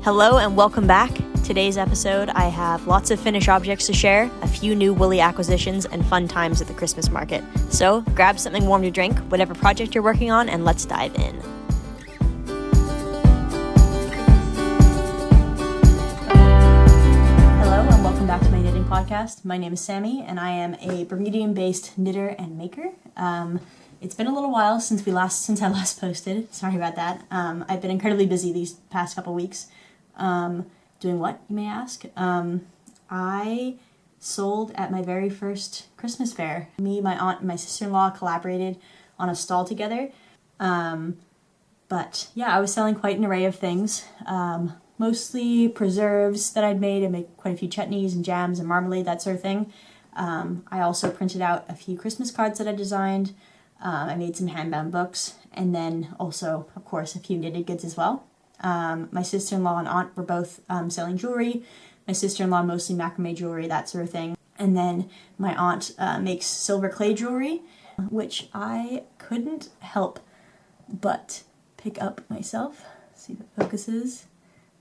Hello and welcome back. Today's episode, I have lots of finished objects to share, a few new woolly acquisitions, and fun times at the Christmas market. So grab something warm to drink, whatever project you're working on, and let's dive in. Hello and welcome back to my knitting podcast. My name is Sammy and I am a Bermudian-based knitter and maker. It's been a little while since I last posted. Sorry about that. I've been incredibly busy these past couple weeks. Doing what, you may ask? I sold at my very first Christmas fair. Me, my aunt, and my sister-in-law collaborated on a stall together. But yeah, I was selling quite an array of things. Mostly preserves that I'd made. I made quite a few chutneys and jams and marmalade, that sort of thing. I also printed out a few Christmas cards that I designed. I made some hand-bound books, and then also, of course, a few knitted goods as well. My sister-in-law and aunt were both selling jewelry. My sister-in-law mostly macrame jewelry, that sort of thing. And then my aunt makes silver clay jewelry, which I couldn't help but pick up myself. See if it focuses.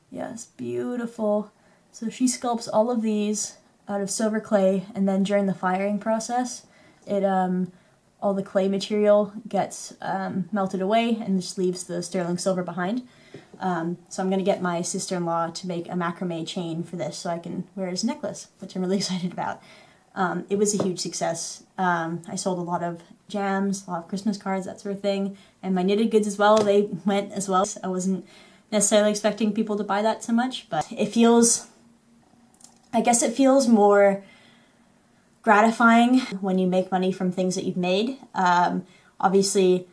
Yes, beautiful. So she sculpts all of these out of silver clay, and then during the firing process, all the clay material gets melted away and just leaves the sterling silver behind. So I'm going to get my sister-in-law to make a macrame chain for this so I can wear it as a necklace, which I'm really excited about. It was a huge success. I sold a lot of jams, a lot of Christmas cards, that sort of thing, and my knitted goods as well, they went as well. I wasn't necessarily expecting people to buy that so much, but it feels more gratifying when you make money from things that you've made. Obviously,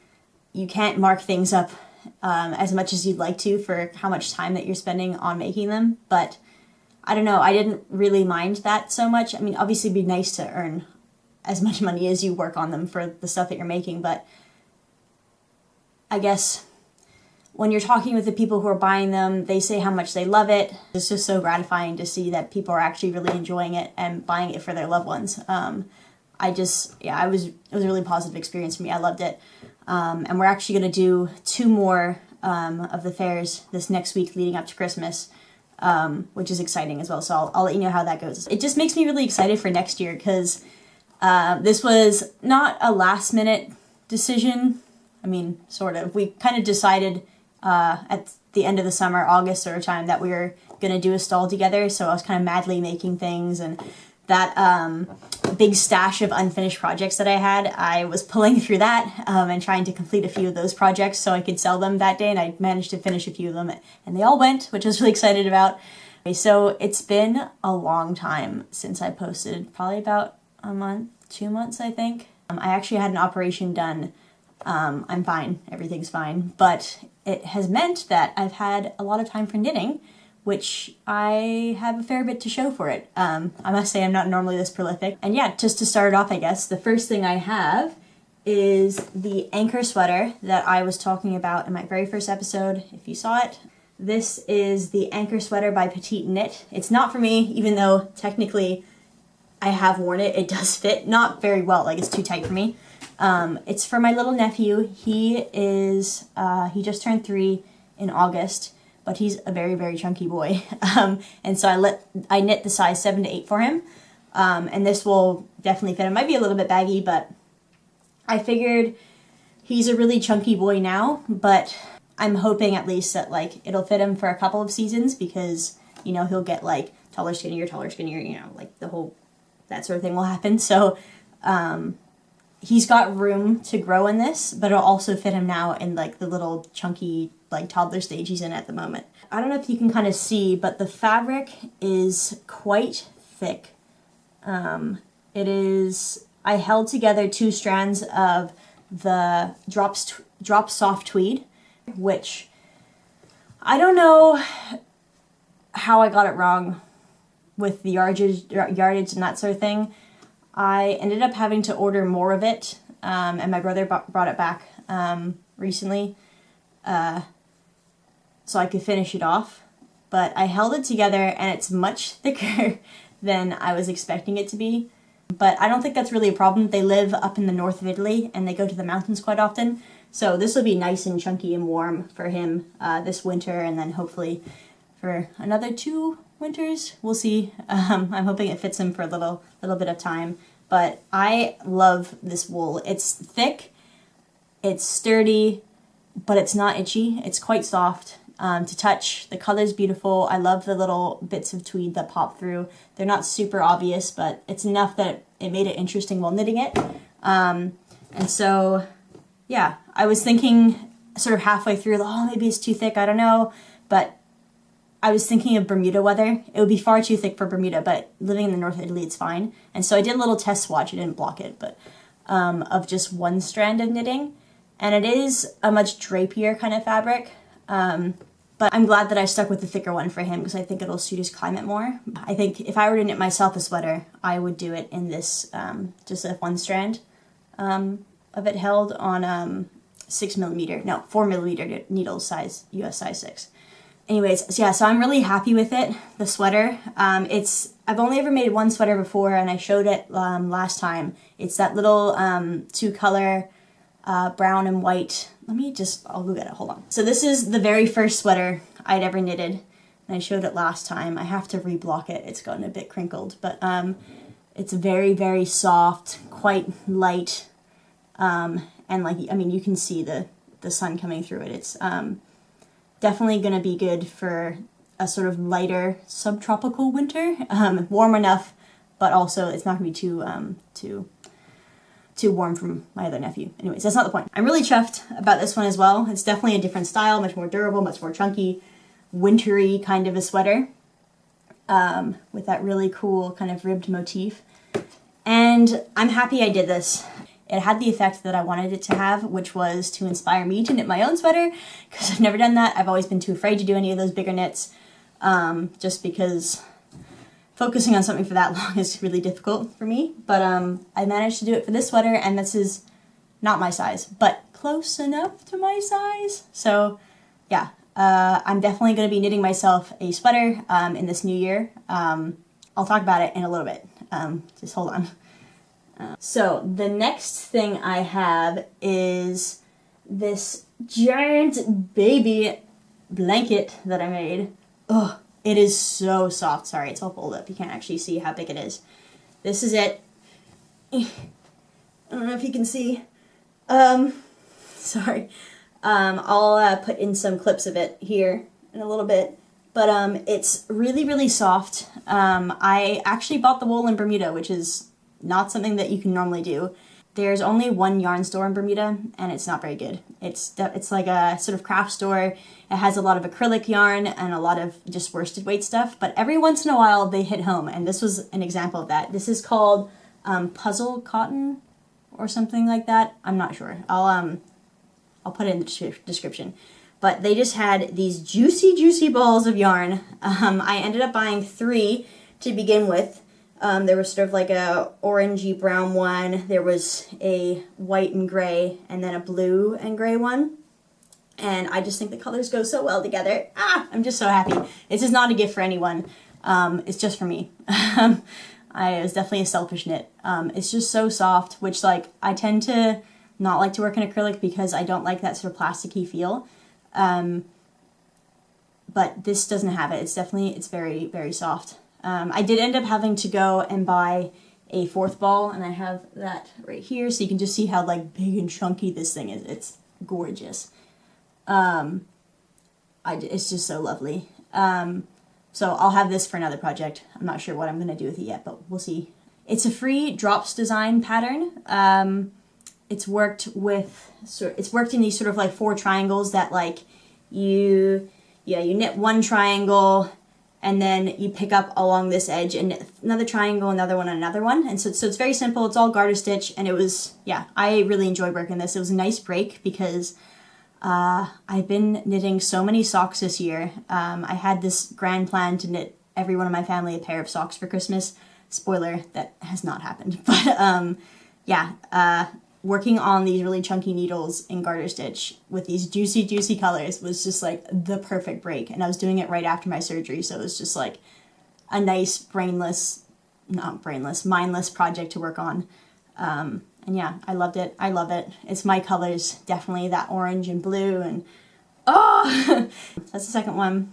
you can't mark things up as much as you'd like to for how much time that you're spending on making them, but I don't know, I didn't really mind that so much. I mean, obviously it'd be nice to earn as much money as you work on them for the stuff that you're making, but I guess when you're talking with the people who are buying them, they say how much they love it. It's just so gratifying to see that people are actually really enjoying it and buying it for their loved ones. It was a really positive experience for me. I loved it. And we're actually going to do 2 more of the fairs this next week leading up to Christmas, which is exciting as well. So I'll let you know how that goes. It just makes me really excited for next year because this was not a last minute decision. I mean, sort of. We kind of decided at the end of the summer, August sort of time, that we were going to do a stall together. So I was kind of madly making things, and that big stash of unfinished projects that I had, I was pulling through that and trying to complete a few of those projects so I could sell them that day, and I managed to finish a few of them, and they all went, which I was really excited about. So it's been a long time since I posted, probably about a month, 2 months, I think. I actually had an operation done. I'm fine, everything's fine, but it has meant that I've had a lot of time for knitting, which I have a fair bit to show for it. I must say I'm not normally this prolific. And yeah, just to start off, I guess, the first thing I have is the Anker sweater that I was talking about in my very first episode, if you saw it. This is the Anker sweater by Petite Knit. It's not for me, even though technically I have worn it. It does fit, not very well, like it's too tight for me. It's for my little nephew. He just turned 3 in August, but he's a very, very chunky boy. And so I knit the size 7 to 8 for him. And this will definitely fit him. Might be a little bit baggy, but I figured he's a really chunky boy now, but I'm hoping at least that like it'll fit him for a couple of seasons because, you know, he'll get like taller, skinnier, you know, like that sort of thing will happen. So, he's got room to grow in this, but it'll also fit him now in like the little chunky like toddler stage he's in at the moment. I don't know if you can kind of see, but the fabric is quite thick. I held together 2 strands of the drop soft tweed, which I don't know how I got it wrong with the yardage and that sort of thing. I ended up having to order more of it, and my brother brought it back recently so I could finish it off. But I held it together, and it's much thicker than I was expecting it to be. But I don't think that's really a problem. They live up in the north of Italy, and they go to the mountains quite often. So this will be nice and chunky and warm for him this winter, and then hopefully for another 2 winters. We'll see. I'm hoping it fits him for a little bit of time. But I love this wool. It's thick, it's sturdy, but it's not itchy. It's quite soft to touch. The color's beautiful. I love the little bits of tweed that pop through. They're not super obvious, but it's enough that it made it interesting while knitting it. And so, yeah, I was thinking sort of halfway through, oh, maybe it's too thick, I don't know. But I was thinking of Bermuda weather. It would be far too thick for Bermuda, but living in the North Italy, it's fine. And so I did a little test swatch. I didn't block it, but of just one strand of knitting. And it is a much drapier kind of fabric. But I'm glad that I stuck with the thicker one for him because I think it'll suit his climate more. I think if I were to knit myself a sweater, I would do it in this, just a 1 strand of it held on 4mm needles, size, US size 6. Anyways, so yeah, so I'm really happy with it, the sweater. I've only ever made 1 sweater before, and I showed it last time. It's that little 2-color brown and white. I'll go get it, hold on. So this is the very first sweater I'd ever knitted, and I showed it last time. I have to reblock it, it's gotten a bit crinkled, but it's very, very soft, quite light, and you can see the sun coming through it. It's definitely going to be good for a sort of lighter subtropical winter. Warm enough, but also it's not going to be too warm from my other nephew. Anyways, that's not the point. I'm really chuffed about this one as well. It's definitely a different style, much more durable, much more chunky, wintry kind of a sweater with that really cool kind of ribbed motif. And I'm happy I did this. It had the effect that I wanted it to have, which was to inspire me to knit my own sweater, because I've never done that. I've always been too afraid to do any of those bigger knits, just because focusing on something for that long is really difficult for me. But I managed to do it for this sweater, and this is not my size, but close enough to my size. So yeah, I'm definitely going to be knitting myself a sweater in this new year. I'll talk about it in a little bit. Just hold on. So the next thing I have is this giant baby blanket that I made. Oh, it is so soft. Sorry, it's all folded up. You can't actually see how big it is. This is it. I don't know if you can see. Sorry. I'll put in some clips of it here in a little bit. But it's really, really soft. I actually bought the wool in Bermuda, which is not something that you can normally do. There's only one yarn store in Bermuda, and it's not very good. It's like a sort of craft store. It has a lot of acrylic yarn and a lot of just worsted weight stuff, but every once in a while they hit home, and this was an example of that. This is called Puzzle Cotton or something like that. I'm not sure. I'll put it in the description. But they just had these juicy, juicy balls of yarn. I ended up buying 3 to begin with. There was sort of like a orangey brown one, there was a white and gray, and then a blue and gray one. And I just think the colors go so well together. I'm just so happy. This is not a gift for anyone. It's just for me. It was definitely a selfish knit. It's just so soft, which I tend to not like to work in acrylic because I don't like that sort of plasticky feel. But this doesn't have it. It's very, very soft. I did end up having to go and buy a 4th ball, and I have that right here, so you can just see how big and chunky this thing is. It's gorgeous. It's just so lovely. So I'll have this for another project. I'm not sure what I'm going to do with it yet, but we'll see. It's a free drops design pattern. It's worked in these sort of 4 triangles that you knit one triangle, and then you pick up along this edge and knit another triangle, another one, another one. And so it's very simple. It's all garter stitch, and it was, yeah, I really enjoyed working this. It was a nice break because I've been knitting so many socks this year. I had this grand plan to knit every one of my family a pair of socks for Christmas. Spoiler, that has not happened. But yeah, working on these really chunky needles in garter stitch with these juicy, juicy colors was just the perfect break. And I was doing it right after my surgery, so it was just a nice mindless project to work on. And yeah, I loved it. I love it. It's my colors, definitely that orange and blue, and oh! That's the second one.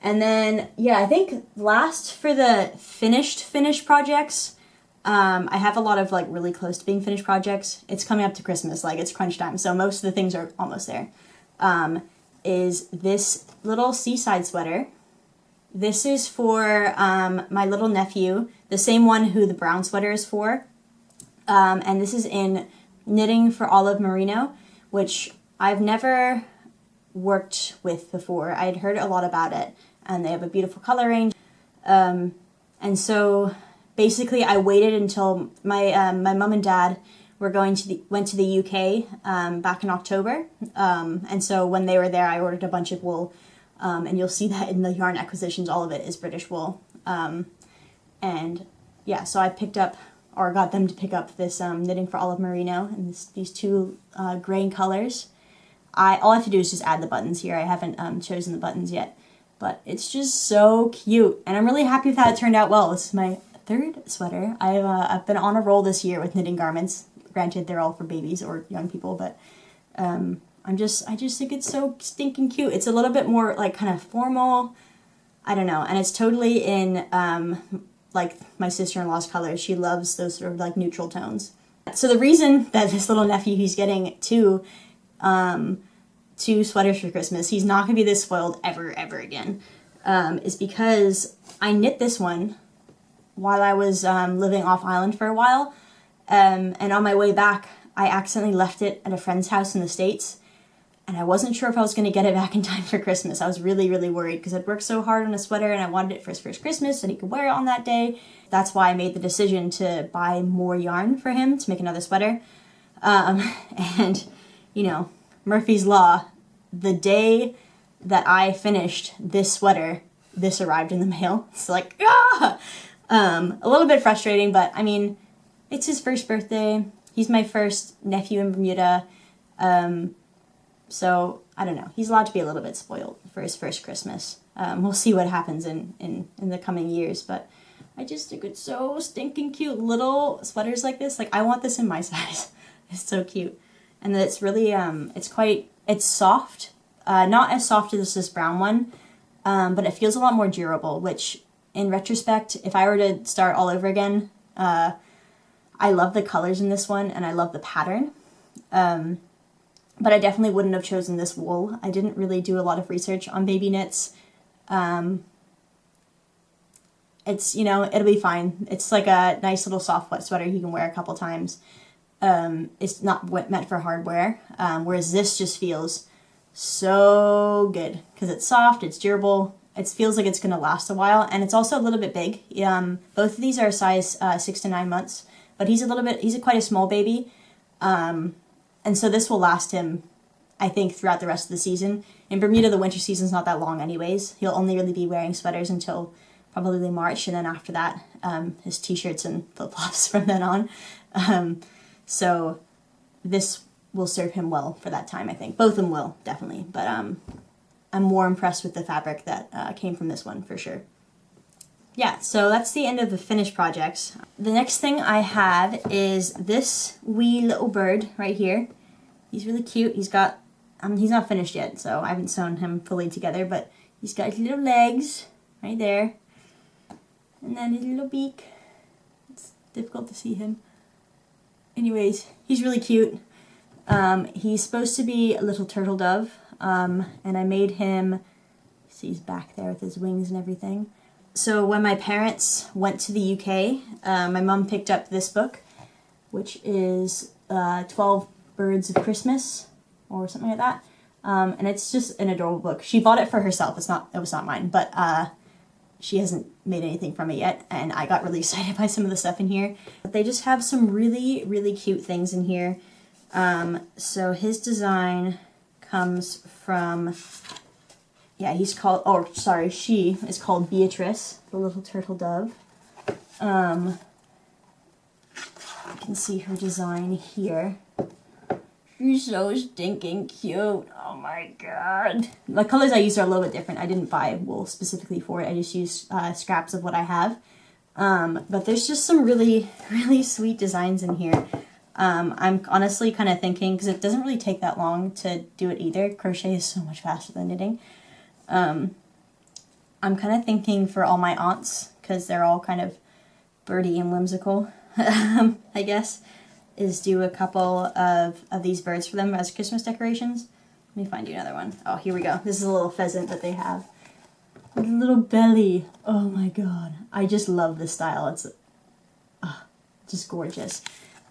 And then, yeah, I think last for the finished projects, I have a lot of like really close to being finished projects. It's coming up to Christmas, like it's crunch time, so most of the things are almost there. Is this little Seaside sweater. This is for my little nephew, the same one who the brown sweater is for. And this is in Knitting for Olive Merino, which I've never worked with before. I'd heard a lot about it, and they have a beautiful color range. And so basically I waited until my mom and dad went to the UK back in October. And so when they were there, I ordered a bunch of wool. And you'll see that in the yarn acquisitions, all of it is British wool. And yeah, so I picked up, or got them to pick up this Knitting for Olive Merino and these two gray colors. All I have to do is just add the buttons here. I haven't chosen the buttons yet, but it's just so cute. And I'm really happy with how it turned out well. This is my third sweater. I've been on a roll this year with knitting garments. Granted, they're all for babies or young people, but I just think it's so stinking cute. It's a little bit more like kind of formal. I don't know. And it's totally in like my sister-in-law's colors. She loves those sort of like neutral tones. So the reason that this little nephew, he's getting two sweaters for Christmas, he's not going to be this spoiled ever again, is because I knit this one while I was living off island for a while. And on my way back, I accidentally left it at a friend's house in the States. And I wasn't sure if I was going to get it back in time for Christmas. I was really worried because I'd worked so hard on a sweater and I wanted it for his first Christmas and he could wear it on that day. That's why I made the decision to buy more yarn for him to make another sweater. And, you know, Murphy's Law, the day that I finished this sweater, this arrived in the mail. It's like, ah! A little bit frustrating, but I mean, it's his first birthday. He's my first nephew in Bermuda. So, I don't know. He's allowed to be a little bit spoiled for his first Christmas. We'll see what happens in the coming years, but I just think it's so stinking cute. Little sweaters like this, like I want this in my size. It's so cute. And it's really, it's soft. Not as soft as this brown one, but it feels a lot more durable, which in retrospect, if I were to start all over again, I love the colors in this one and I love the pattern. But I definitely wouldn't have chosen this wool. I didn't really do a lot of research on baby knits. It's, you know, it'll be fine. It's like a nice little soft wet sweater you can wear a couple times. It's not meant for hard wear, whereas this just feels so good because it's soft, it's durable, it feels like it's going to last a while, and it's also a little bit big. Both of these are size 6 to 9 months, but he's quite a small baby. And so this will last him, I think, throughout the rest of the season. In Bermuda, the winter season's not that long anyways. He'll only really be wearing sweaters until probably March, and then after that, his t-shirts and flip-flops from then on. So this will serve him well for that time, I think. Both of them will, definitely. But I'm more impressed with the fabric that came from this one, for sure. Yeah, so that's the end of the finished projects. The next thing I have is this wee little bird right here. He's really cute. He's not finished yet, so I haven't sewn him fully together, but he's got his little legs right there. And then his little beak. It's difficult to see him. Anyways, he's really cute. He's supposed to be a little turtle dove, and I made him, see he's back there with his wings and everything. So when my parents went to the UK, my mom picked up this book, which is 12 Birds of Christmas, or something like that. And it's just an adorable book. She bought it for herself. It was not mine, but she hasn't made anything from it yet, and I got really excited by some of the stuff in here. But they just have some really cute things in here. So his design comes from, yeah, she is called Beatrice, the little turtle dove. You can see her design here. She's so stinking cute. Oh my god. The colors I used are a little bit different. I didn't buy wool specifically for it. I just used scraps of what I have. But there's just some really sweet designs in here. I'm honestly kind of thinking, because it doesn't really take that long to do it either. Crochet is so much faster than knitting. I'm kind of thinking for all my aunts, because they're all kind of birdy and whimsical, I guess, is do a couple of these birds for them as Christmas decorations. Let me find you another one. Oh, here we go. This is a little pheasant that they have. With a little belly. Oh my god. I just love this style. It's just gorgeous.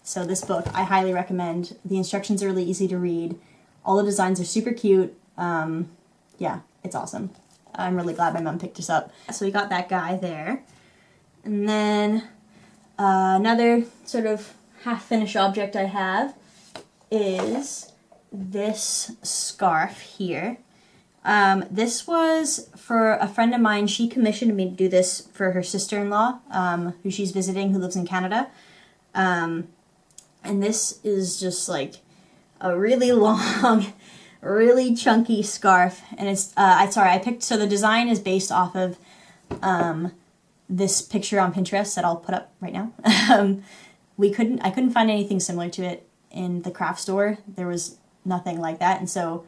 So this book, I highly recommend. The instructions are really easy to read. All the designs are super cute. Yeah, it's awesome. I'm really glad my mom picked this up. So we got that guy there. And then another sort of half-finished object I have is this scarf here. This was for a friend of mine. She commissioned me to do this for her sister-in-law, who she's visiting, who lives in Canada. And this is just like a really long, really chunky scarf. And it's, I picked, so the design is based off of this picture on Pinterest that I'll put up right now. I couldn't find anything similar to it in the craft store. There was nothing like that. And so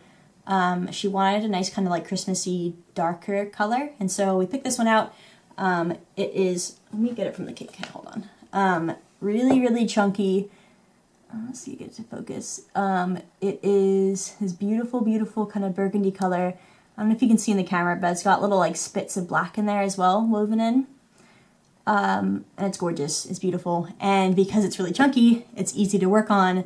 she wanted a nice kind of like Christmassy darker color. And so we picked this one out. It is, let me get it from the kit. Hold on. Really, really chunky. Let's see, get it to focus. It is this beautiful, beautiful kind of burgundy color. I don't know if you can see in the camera, but it's got little like spits of black in there as well, woven in. And it's gorgeous. It's beautiful. And because it's really chunky, it's easy to work on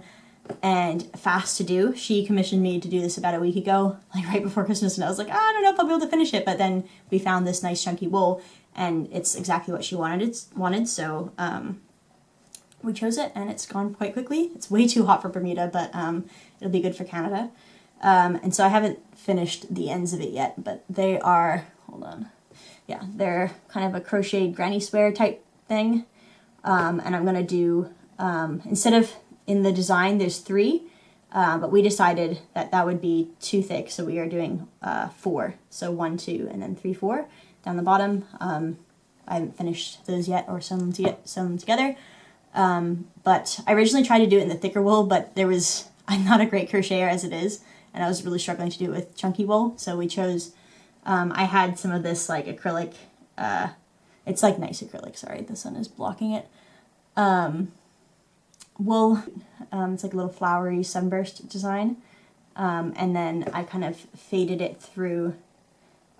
and fast to do. She commissioned me to do this about a week ago, like right before Christmas, and I was like, oh, I don't know if I'll be able to finish it. But then we found this nice chunky wool, and it's exactly what she wanted. So we chose it, and it's gone quite quickly. It's way too hot for Bermuda, but it'll be good for Canada. And so I haven't finished the ends of it yet, but they are, hold on. Yeah, they're kind of a crocheted granny square type thing. And I'm going to do, instead of in the design, there's 3, but we decided that that would be too thick, so we are doing 4. So 1, 2, and then 3, 4 down the bottom. I haven't finished those yet or sewn them together. But I originally tried to do it in the thicker wool, but I'm not a great crocheter as it is, and I was really struggling to do it with chunky wool, so we chose, I had some of this like acrylic, it's like nice acrylic, sorry, the sun is blocking it, wool, it's like a little flowery sunburst design, and then I kind of faded it through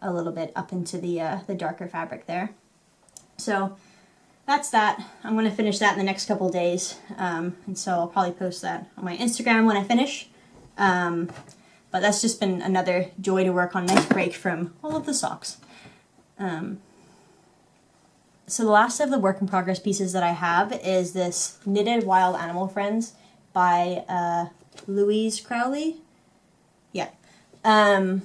a little bit up into the darker fabric there. So that's that. I'm going to finish that in the next couple days, and so I'll probably post that on my Instagram when I finish. But that's just been another joy to work on, nice break from all of the socks. So the last of the work in progress pieces that I have is this Knitted Wild Animal Friends by Louise Crowley. Yeah. I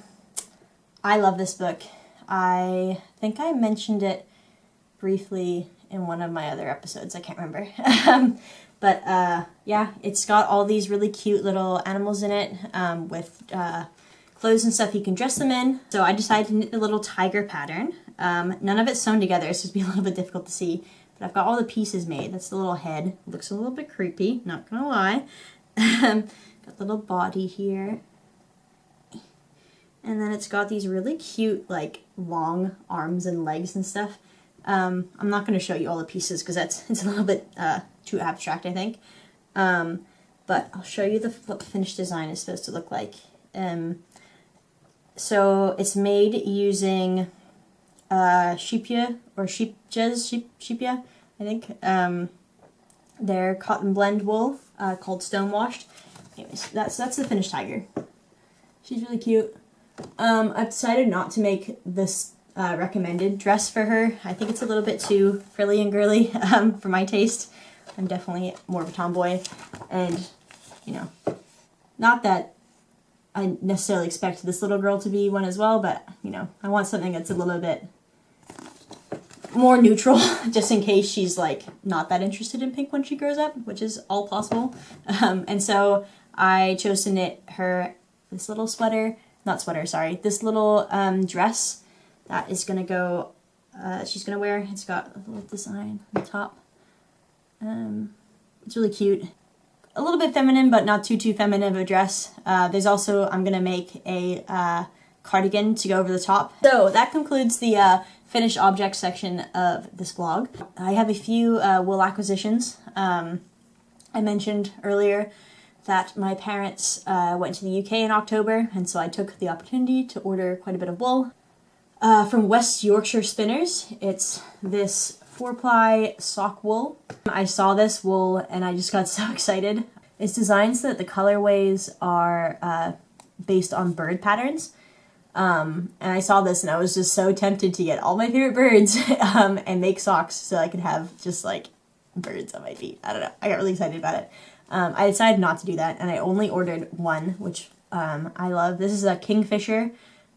love this book. I think I mentioned it briefly in one of my other episodes, I can't remember. But yeah, it's got all these really cute little animals in it, with clothes and stuff you can dress them in. So I decided to knit a little tiger pattern. None of it's sewn together, so it's be a little bit difficult to see. But I've got all the pieces made. That's the little head. It looks a little bit creepy, not gonna lie. Got the little body here. And then it's got these really cute, like, long arms and legs and stuff. I'm not going to show you all the pieces because it's a little bit too abstract, I think. But I'll show you what the finished design is supposed to look like. So it's made using Shipya, or Shipya, I think. Their cotton blend wool called Stonewashed. Anyways, that's the finished tiger. She's really cute. I've decided not to make this recommended dress for her. I think it's a little bit too frilly and girly for my taste. I'm definitely more of a tomboy, and you know, not that I necessarily expect this little girl to be one as well, but you know, I want something that's a little bit more neutral, just in case she's like not that interested in pink when she grows up, which is all possible. And so I chose to knit her this little this little dress that is gonna go, she's gonna wear. It's got a little design on the top. It's really cute. A little bit feminine, but not too feminine of a dress. There's also, I'm gonna make a cardigan to go over the top. So that concludes the finished objects section of this vlog. I have a few wool acquisitions. I mentioned earlier that my parents went to the UK in October, and so I took the opportunity to order quite a bit of wool from West Yorkshire Spinners. It's this 4-ply sock wool. I saw this wool and I just got so excited. It's designed so that the colorways are based on bird patterns. And I saw this and I was just so tempted to get all my favorite birds and make socks so I could have just like birds on my feet. I don't know. I got really excited about it. I decided not to do that, and I only ordered one, which I love. This is a Kingfisher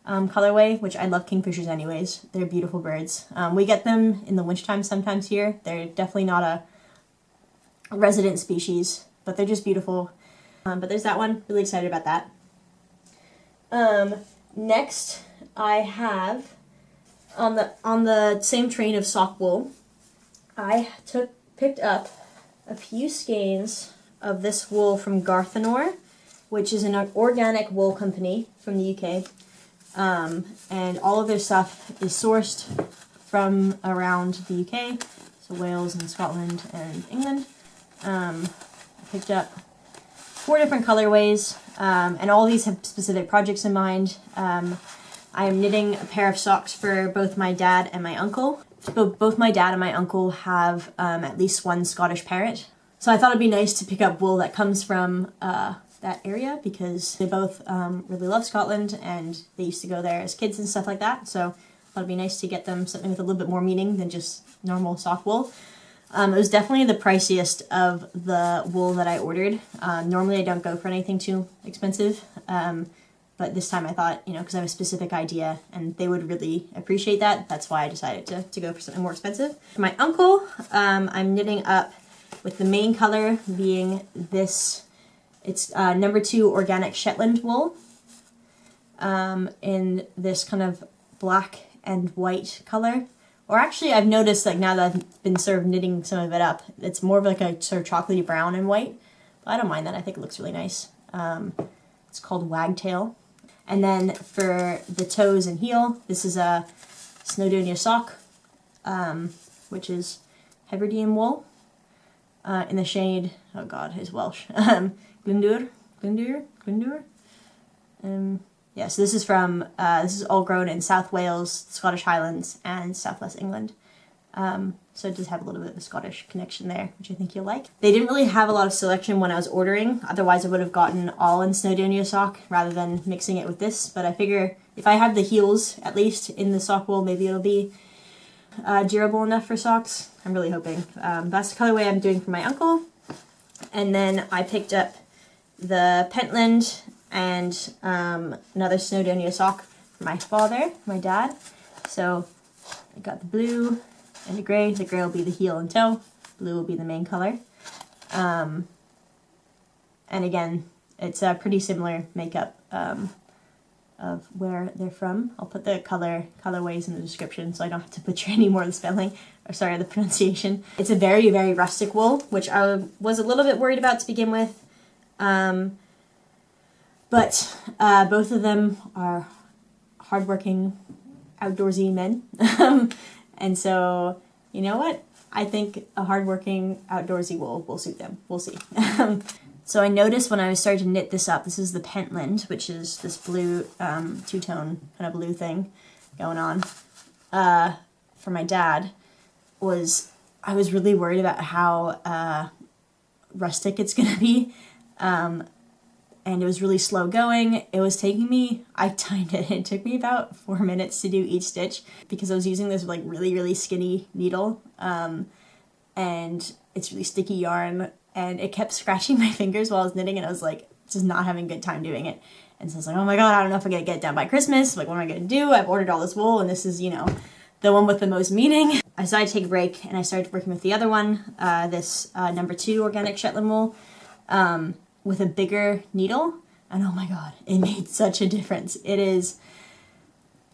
colorway, which I love kingfishers anyways. They're beautiful birds. We get them in the wintertime sometimes here. They're definitely not a resident species, but they're just beautiful. But there's that one. Really excited about that. Next, I have on the same train of sock wool, I picked up a few skeins of this wool from Garthenor, which is an organic wool company from the UK. And all of their stuff is sourced from around the UK, so Wales and Scotland and England. I picked up 4 different colorways, and all these have specific projects in mind. I am knitting a pair of socks for both my dad and my uncle. Both my dad and my uncle have at least one Scottish parent. So I thought it'd be nice to pick up wool that comes from that area, because they both really love Scotland and they used to go there as kids and stuff like that. So I thought it'd be nice to get them something with a little bit more meaning than just normal sock wool. It was definitely the priciest of the wool that I ordered. Normally I don't go for anything too expensive, but this time I thought, you know, because I have a specific idea and they would really appreciate that, that's why I decided to go for something more expensive. For my uncle, I'm knitting up with the main color being this, it's number 2 organic Shetland wool, in this kind of black and white color. Or actually, I've noticed, like, now that I've been sort of knitting some of it up, it's more of like a sort of chocolatey brown and white. But I don't mind that. I think it looks really nice. It's called Wagtail. And then for the toes and heel, this is a Snowdonia sock, which is Hebridean wool, in the shade, oh god, it's Welsh, Glyndwr. Yeah, so this is from, this is all grown in South Wales, Scottish Highlands, and Southwest England. So it does have a little bit of a Scottish connection there, which I think you'll like. They didn't really have a lot of selection when I was ordering, otherwise I would have gotten all in Snowdonia sock rather than mixing it with this, but I figure if I have the heels, at least, in the sock wool, maybe it'll be durable enough for socks. I'm really hoping. That's the colorway I'm doing for my uncle. And then I picked up the Pentland and another Snowdonia sock for my father, my dad. So I got the blue and the gray. The gray will be the heel and toe. Blue will be the main color. And again, it's a pretty similar makeup of where they're from. I'll put the colorways in the description so I don't have to butcher any more of the spelling, or sorry, the pronunciation. It's a very, very rustic wool, which I was a little bit worried about to begin with. But both of them are hardworking, outdoorsy men. And so, you know what? I think a hardworking, outdoorsy wool will suit them. We'll see. So I noticed when I was starting to knit this up, this is the Pentland, which is this blue, two-tone kind of blue thing going on, for my dad, I was really worried about how rustic it's going to be. And it was really slow going. It was taking me, I timed it, it took me about 4 minutes to do each stitch because I was using this like really, really skinny needle, and it's really sticky yarn, and it kept scratching my fingers while I was knitting, and I was like, just not having a good time doing it. And so I was like, oh my god, I don't know if I'm gonna get it done by Christmas, like what am I gonna do? I've ordered all this wool, and this is, you know, the one with the most meaning. I decided to take a break, and I started working with the other one, this number 2 organic Shetland wool, with a bigger needle, and oh my god, it made such a difference. It is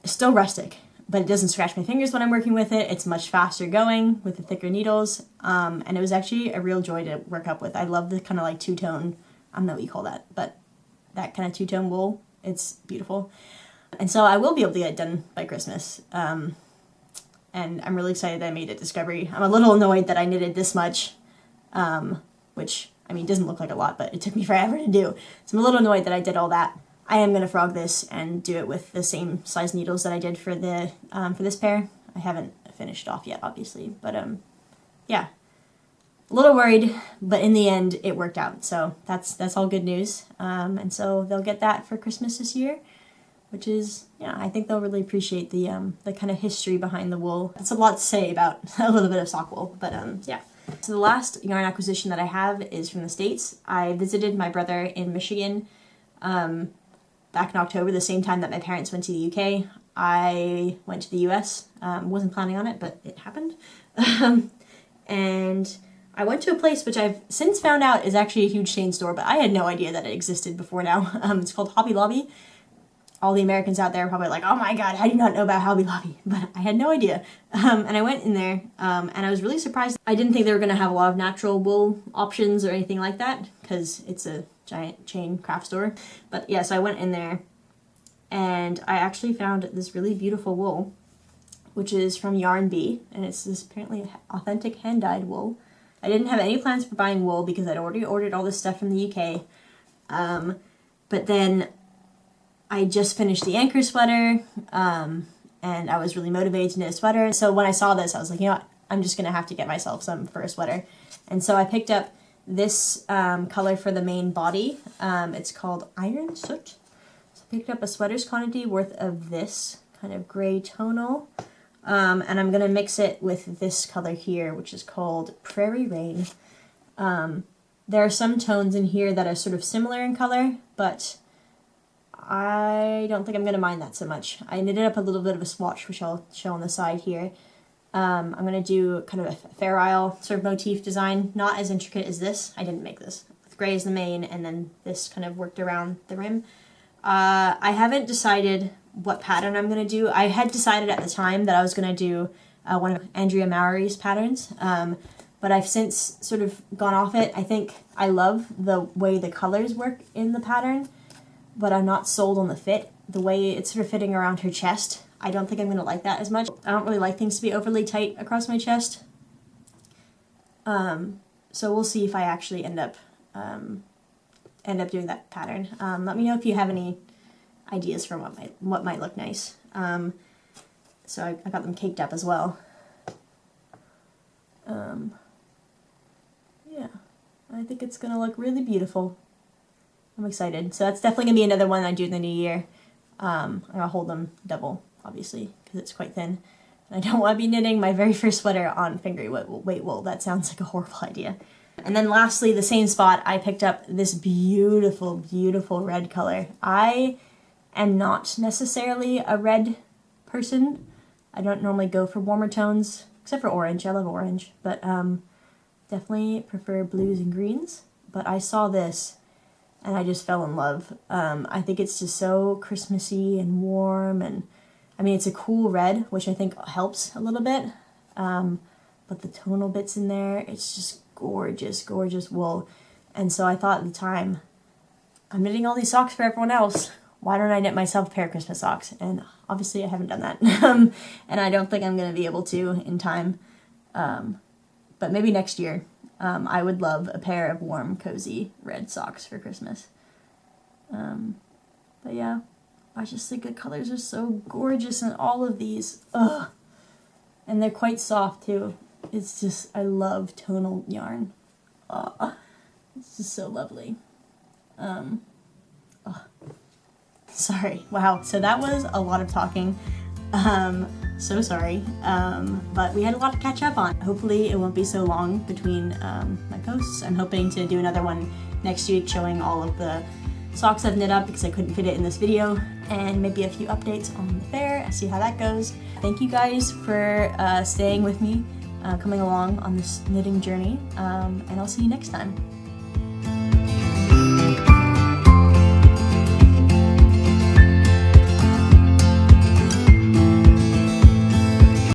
still rustic, but it doesn't scratch my fingers when I'm working with it. It's much faster going with the thicker needles, and it was actually a real joy to work up with. I love the kind of like two-tone, I don't know what you call that, but that kind of two-tone wool. It's beautiful. And so I will be able to get it done by Christmas. And I'm really excited that I made a discovery. I'm a little annoyed that I knitted this much, which, I mean, doesn't look like a lot, but it took me forever to do. So I'm a little annoyed that I did all that. I am going to frog this and do it with the same size needles that I did for the for this pair. I haven't finished off yet, obviously, but yeah. A little worried, but in the end, it worked out. So that's all good news. And so they'll get that for Christmas this year, which is, yeah, I think they'll really appreciate the kind of history behind the wool. It's a lot to say about a little bit of sock wool, but yeah. So the last yarn acquisition that I have is from the States. I visited my brother in Michigan back in October, the same time that my parents went to the UK. I went to the US. Wasn't planning on it, but it happened. And I went to a place which I've since found out is actually a huge chain store, but I had no idea that it existed before now. It's called Hobby Lobby. All the Americans out there are probably like, oh my god, how do you not know about Hobby Lobby? But I had no idea. And I went in there, and I was really surprised. I didn't think they were going to have a lot of natural wool options or anything like that, because it's a giant chain craft store. But yeah, so I went in there, and I actually found this really beautiful wool, which is from Yarn Bee, and it's this apparently authentic hand-dyed wool. I didn't have any plans for buying wool because I'd already ordered all this stuff from the UK. But then I just finished the Anker sweater, and I was really motivated to knit a sweater. So when I saw this, I was like, you know what, I'm just going to have to get myself some for a sweater. And so I picked up this color for the main body. It's called Iron Soot. So I picked up a sweater's quantity worth of this kind of gray tonal. And I'm going to mix it with this color here, which is called Prairie Rain. There are some tones in here that are sort of similar in color, but I don't think I'm going to mind that so much. I knitted up a little bit of a swatch, which I'll show on the side here. I'm going to do kind of a Fair Isle sort of motif design, not as intricate as this. I didn't make this. With gray as the main, and then this kind of worked around the rim. I haven't decided what pattern I'm going to do. I had decided at the time that I was going to do one of Andrea Mowry's patterns, but I've since sort of gone off it. I think I love the way the colors work in the pattern, but I'm not sold on the fit. The way it's sort of fitting around her chest, I don't think I'm going to like that as much. I don't really like things to be overly tight across my chest. So we'll see if I actually end up doing that pattern. Let me know if you have any ideas for what might look nice. So I got them caked up as well. Yeah, I think it's gonna look really beautiful. I'm excited. So that's definitely gonna be another one I do in the new year. I'm gonna hold them double, obviously, because it's quite thin. And I don't want to be knitting my very first sweater on finger weight wool. That sounds like a horrible idea. And then lastly, the same spot, I picked up this beautiful, beautiful red color. I am not necessarily a red person. I don't normally go for warmer tones, except for orange. I love orange, but definitely prefer blues and greens. But I saw this, and I just fell in love. I think it's just so Christmassy and warm, and I mean, it's a cool red, which I think helps a little bit. But the tonal bits in there, it's just gorgeous, gorgeous wool. And so I thought at the time, I'm knitting all these socks for everyone else. Why don't I knit myself a pair of Christmas socks? And obviously I haven't done that. And I don't think I'm going to be able to in time. But maybe next year. I would love a pair of warm, cozy red socks for Christmas. But yeah, I just think the colors are so gorgeous in all of these. Ugh. And they're quite soft too. It's just, I love tonal yarn. It's just so lovely. Sorry. Wow. So that was a lot of talking. So sorry. But we had a lot to catch up on. Hopefully it won't be so long between my posts. I'm hoping to do another one next week showing all of the socks I've knit up because I couldn't fit it in this video, and maybe a few updates on the fair, see how that goes. Thank you guys for staying with me, coming along on this knitting journey, and I'll see you next time.